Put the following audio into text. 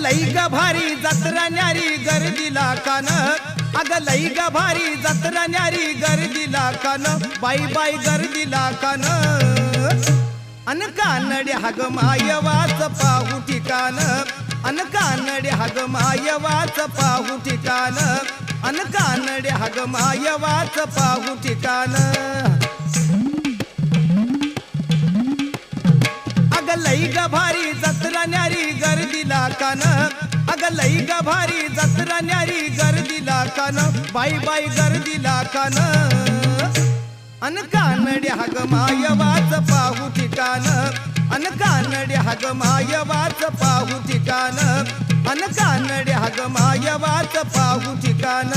लई ग भारी जत्रा न्यारी गर्दीला कान, अग लई ग भारी जत्रा न्यारी गर्दीला कान, बाई बाई गर्दीला कान. अन कानडे हाग मायवाच पाहू ठिकाण, अन कानडे हाग मायवाच पाहू ठिकाण, अन कानडे हाग मायवाच पाहू ठिकाण. अग लई ग भारी जत्रा न्यारी गर्दीला कान, अग लई ग भारी जत्रा न्यारी गर्दीला कान, बाई बाई गर्दीला कान. अन कानडे हाग मायवाच पाहू ठिकाण, अन कानडे हाग मायवाच पाहू ठिकाण, अन कानडे हाग मायवाच पाहू ठिकाण.